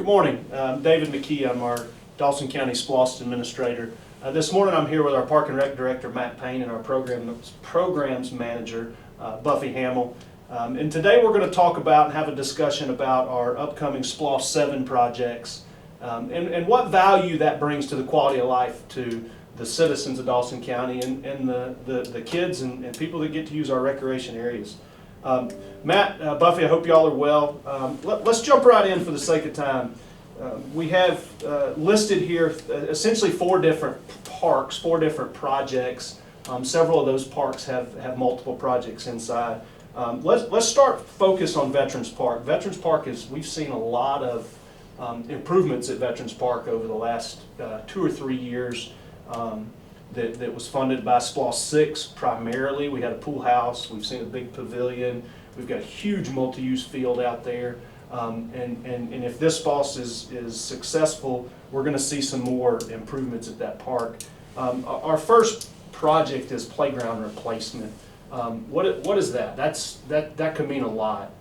morning. David McKee. I'm our Dawson County SPLOST Administrator. This morning I'm here with our Park and Rec Director, Matt Payne, and our Programs Manager, Buffy Hamill. And today we're going to talk about and have a discussion about our upcoming SPLOST VII projects and what value that brings to the quality of life to the citizens of Dawson County and the kids and people that get to use our recreation areas. Matt, Buffy, I hope y'all are well. Let's jump right in for the sake of time. We have listed here essentially four different parks, four different projects. Several of those parks have multiple projects inside. Let's start focus on Veterans Park. Veterans Park we've seen a lot of improvements at Veterans Park over the last 2 or 3 years. That was funded by SPLOST VI primarily. We had a pool house, we've seen a big pavilion, we've got a huge multi-use field out there. And if this SPLOST is successful, we're going to see some more improvements at that park. Our first project is playground replacement. What is that? That could mean a lot.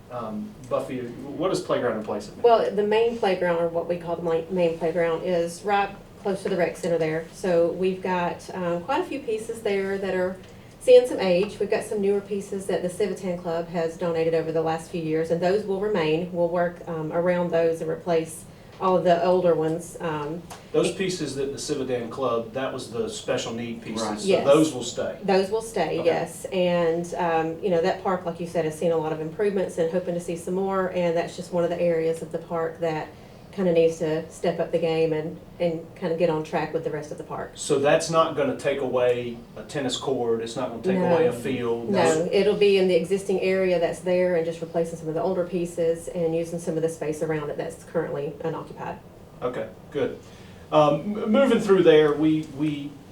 Buffy, what is playground replacement? Well, the main playground, or what we call the main playground, is right close to the rec center there. So we've got quite a few pieces there that are seeing some age. We've got some newer pieces that the VII Club has donated over the last few years, and those will remain. We'll work around those and replace all of the older ones. Those pieces that the VII Club, that was the special need pieces, right. So Yes. Those will stay? Those will stay, okay. Yes. And you know, that park, like you said, has seen a lot of improvements and hoping to see some more, and that's just one of the areas of the park that kind of needs to step up the game and kind of get on track with the rest of the park. So that's not going to take away a tennis court, it's not going to take away a field? No, it'll be in the existing area that's there and just replacing some of the older pieces and using some of the space around it that's currently unoccupied. Okay, good. Moving through there,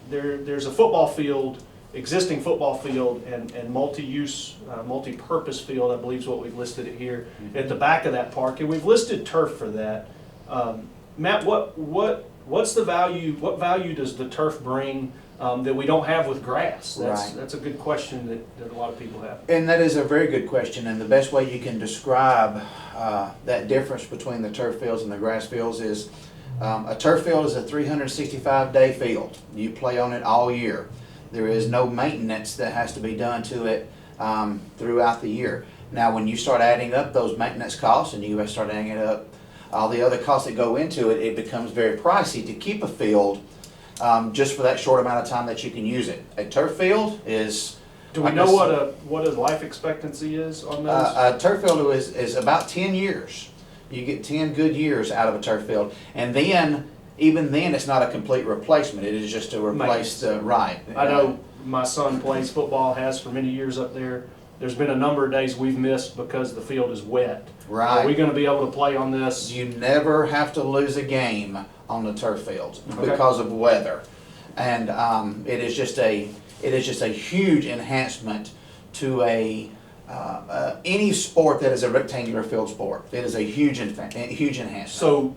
there's a football field, existing football field, and multi-use, multi-purpose field, I believe is what we've listed it here, at the back of that park, and we've listed turf for that. Matt, what's the value? What value does the turf bring that we don't have with grass? That's a good question that a lot of people have. And that is a very good question. And the best way you can describe that difference between the turf fields and the grass fields is a turf field is a 365-day field. You play on it all year. There is no maintenance that has to be done to it throughout the year. Now, when you start adding up those maintenance costs and you start adding it up all the other costs that go into it, it becomes very pricey to keep a field just for that short amount of time that you can use it. A turf field is... Do we know what a life expectancy is on those? A turf field is about 10 years. You get 10 good years out of a turf field. And then, even then, it's not a complete replacement. It is just to replace the right. I know my son plays football, has for many years up there. There's been a number of days we've missed because the field is wet. Right. Are we going to be able to play on this? You never have to lose a game on the turf fields because of weather, and it is just a huge enhancement to any sport that is a rectangular field sport. It is a huge enhancement. So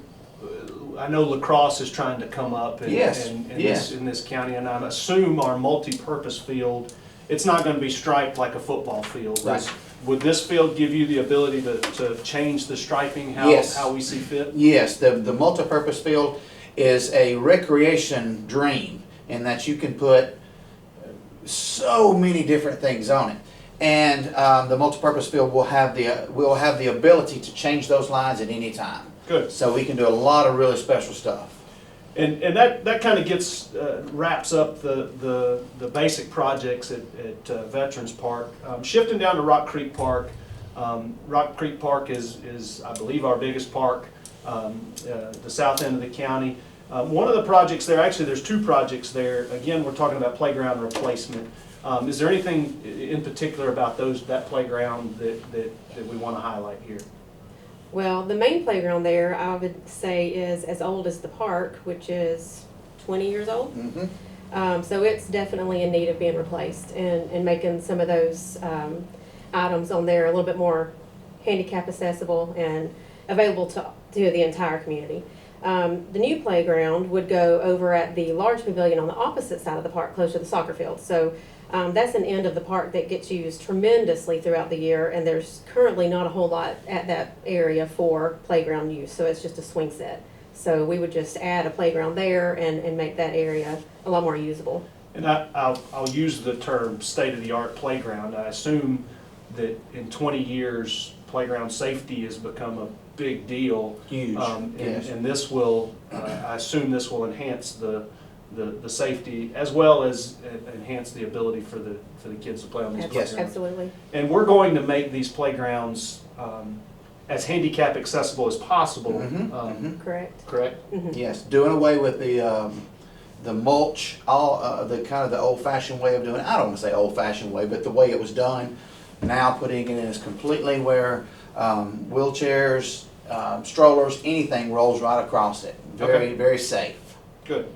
I know lacrosse is trying to come up in this county, and I assume our multi-purpose field, it's not going to be striped like a football field. Right. Would this field give you the ability to change the striping how we see fit? Yes, the multi-purpose field is a recreation dream in that you can put so many different things on it. And the multi-purpose field will have the ability to change those lines at any time. Good. So we can do a lot of really special stuff. And that kind of wraps up the basic projects at Veterans Park. Shifting down to Rock Creek Park. Rock Creek Park is I believe our biggest park, the south end of the county. One of the projects there, actually there's two projects there. Again, we're talking about playground replacement. Is there anything in particular about that playground that we want to highlight here? Well, the main playground there, I would say, is as old as the park, which is 20 years old. Mm-hmm. So it's definitely in need of being replaced and making some of those items on there a little bit more handicap accessible and available to the entire community. The new playground would go over at the large pavilion on the opposite side of the park, close to the soccer field. So That's an end of the park that gets used tremendously throughout the year, and there's currently not a whole lot at that area for playground use, so it's just a swing set. So we would just add a playground there and make that area a lot more usable. And I'll use the term state-of-the-art playground. I assume that in 20 years, playground safety has become a big deal. Huge, yes. And this will, I assume this will enhance the safety as well as enhance the ability for the kids to play on these playgrounds. Absolutely. And we're going to make these playgrounds as handicap accessible as possible. Correct. Correct? Mhm. Yes, doing away with the mulch, all the kind of the old-fashioned way of doing it. I don't want to say old-fashioned way, but the way it was done. Now putting it in is completely where wheelchairs, strollers, anything rolls right across it. Very, very safe. Good.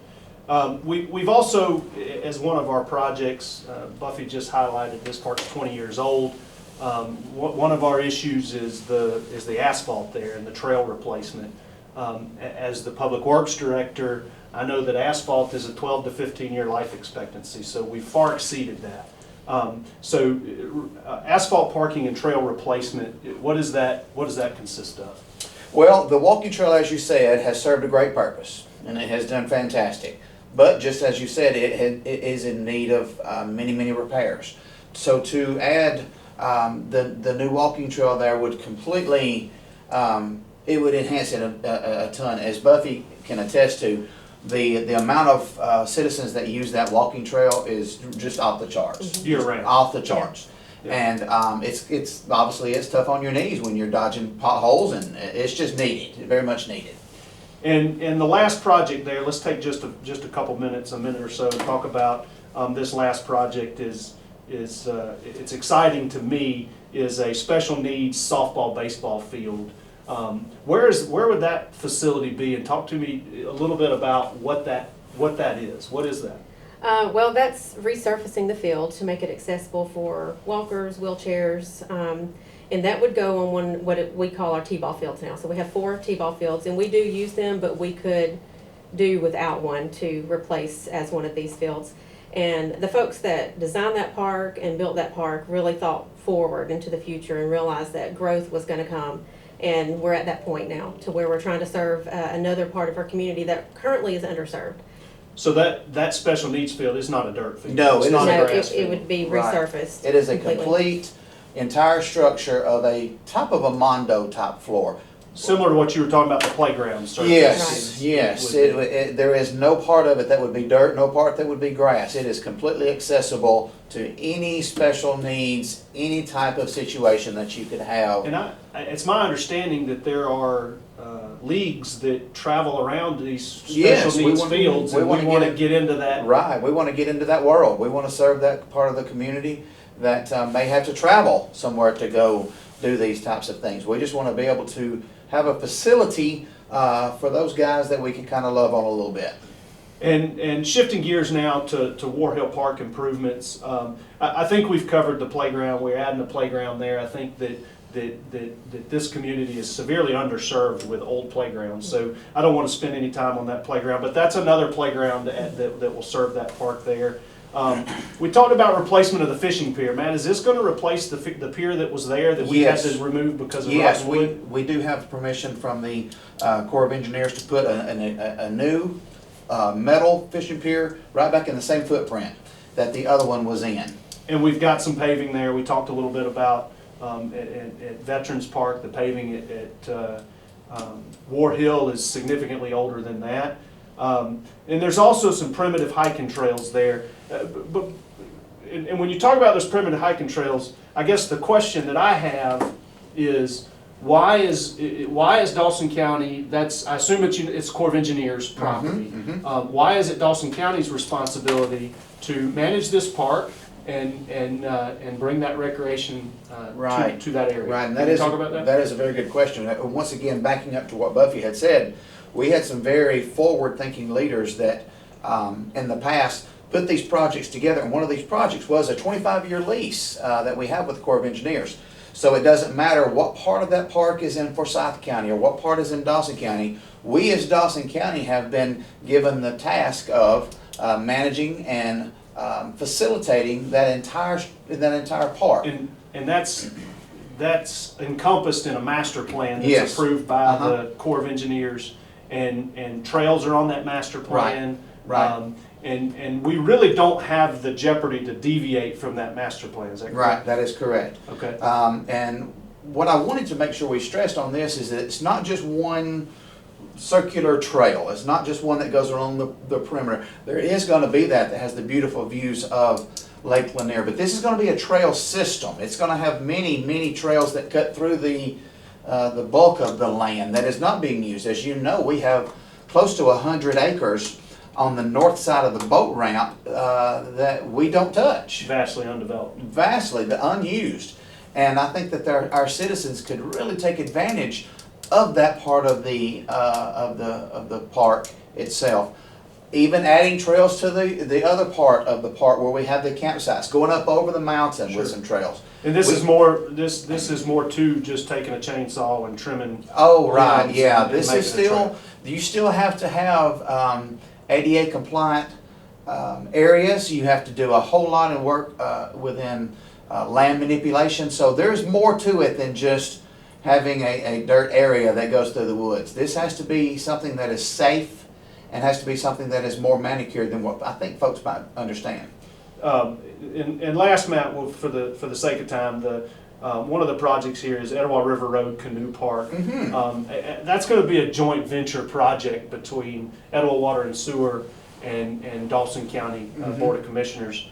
We've also, as one of our projects, Buffy just highlighted, this park's 20 years old. One of our issues is the asphalt there and the trail replacement. As the Public Works Director, I know that asphalt is a 12 to 15-year life expectancy, so we've far exceeded that. Asphalt parking and trail replacement, what does that consist of? Well, the walking trail, as you said, has served a great purpose, and it has done fantastic. But just as you said, it is in need of many, many repairs. So to add the new walking trail there would completely, it would enhance it a ton. As Buffy can attest to, the amount of citizens that use that walking trail is just off the charts. Year round. Off the charts. Yeah. And it's obviously it's tough on your knees when you're dodging potholes, and it's just needed, very much needed. And the last project there, let's take just a couple minutes, a minute or so, and talk about this last project. It's exciting to me, is a special needs softball baseball field. Where would that facility be? And talk to me a little bit about what that is. What is that? Well, that's resurfacing the field to make it accessible for walkers, wheelchairs, and that would go on what we call our T-ball fields now. So we have 4 T-ball fields, and we do use them, but we could do without one to replace as one of these fields. And the folks that designed that park and built that park really thought forward into the future and realized that growth was going to come. And we're at that point now to where we're trying to serve another part of our community that currently is underserved. So that special needs field is not a dirt field. No, it's it not is a No, grass it field. would be Right. resurfaced. It is a completely. complete, entire structure of a type of a Mondo type floor. Similar to what you were talking about, the playground surface. Yes, yes. There is no part of it that would be dirt, no part that would be grass. It is completely accessible to any special needs, any type of situation that you could have. And it's my understanding that there are leagues that travel around these special Yes, we needs want- fields, we and wanna we want to get get into that. Right, we want to get into that world. We want to serve that part of the community that may have to travel somewhere to go do these types of things. We just want to be able to have a facility for those guys that we can kind of love on a little bit. And shifting gears now to War Hill Park improvements, I think we've covered the playground. We're adding a playground there. I think that this community is severely underserved with old playgrounds. So I don't want to spend any time on that playground, but that's another playground that will serve that park there. We talked about replacement of the fishing pier. Matt, is this going to replace the pier that was there that we Yes. had to remove because of Yes, rotten wood? we do have permission from the Corps of Engineers to put a new metal fishing pier right back in the same footprint that the other one was in. And we've got some paving there. We talked a little bit about at Veterans Park, the paving at War Hill is significantly older than that. And there's also some primitive hiking trails there. And when you talk about those primitive hiking trails, I guess the question that I have is, why is Dawson County, I assume it's Corps of Engineers property. Why is it Dawson County's responsibility to manage this park and bring that recreation Right. to that area? Right, and Can you talk about that? that is a very good question. Once again, backing up to what Buffy had said, we had some very forward-thinking leaders that in the past put these projects together, and one of these projects was a 25-year lease that we have with the Corps of Engineers. So it doesn't matter what part of that park is in Forsyth County or what part is in Dawson County, we as Dawson County have been given the task of managing and facilitating that entire park. And that's encompassed in a master plan that's Yes. approved by Uh-huh. the Corps of Engineers, and trails are on that master plan. Right. And we really don't have the jeopardy to deviate from that master plan, is that correct? Right, that is correct. Okay. And what I wanted to make sure we stressed on this is that it's not just one circular trail. It's not just one that goes along the perimeter. There is going to be that has the beautiful views of Lake Lanier, but this is going to be a trail system. It's going to have many trails that cut through the bulk of the land that is not being used. As you know, we have close to 100 acres on the north side of the boat ramp that we don't touch. Vastly undeveloped. Vastly unused. And I think that our citizens could really take advantage of that part of the park itself. Even adding trails to the other part of the park where we have the campsites, going up over the mountain Sure. with some trails. And this is more to just taking a chainsaw and trimming. Oh, right, limbs yeah, and this is making a trail. still, you still have to have ADA compliant areas. You have to do a whole lot of work within land manipulation. So there's more to it than just having a dirt area that goes through the woods. This has to be something that is safe and has to be something that is more manicured than what I think folks might understand. And last, Matt, well, for the sake of time, one of the projects here is Etowah River Road Canoe Park. Mm-hmm. That's going to be a joint venture project between Etowah Water and Sewer and Dawson County Board of Commissioners.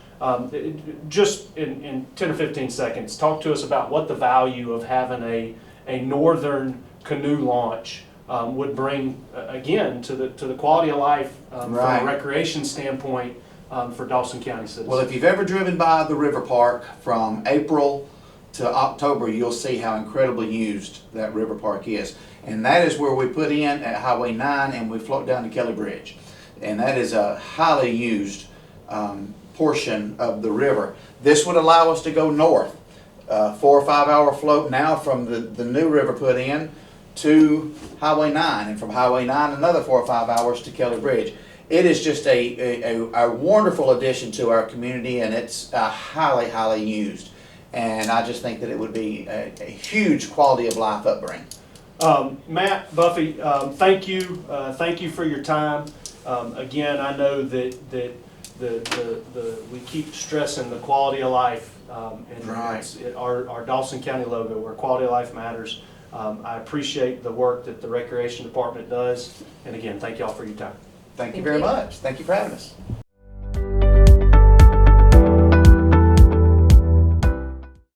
Just in 10 or 15 seconds, talk to us about what the value of having a northern canoe launch would bring, again, to the quality of life from Right. a recreation standpoint for Dawson County citizens. Well, if you've ever driven by the river park from April to October, you'll see how incredibly used that river park is. And that is where we put in at Highway 9 and we float down to Kelly Bridge. And that is a highly used portion of the river. This would allow us to go north, 4 or 5 hour float now from the new river put in to Highway 9, and from Highway 9 another 4 or 5 hours to Kelly Bridge. It is just a wonderful addition to our community, and it's highly used. And I just think that it would be a huge quality of life upbringing. Matt, Buffy, thank you for your time. Again, I know that we keep stressing the quality of life, and Right. our Dawson County logo, where quality of life matters. I appreciate the work that the Recreation Department does, and again, thank y'all for your time. Thank you Thank very you. much. Thank you for having us.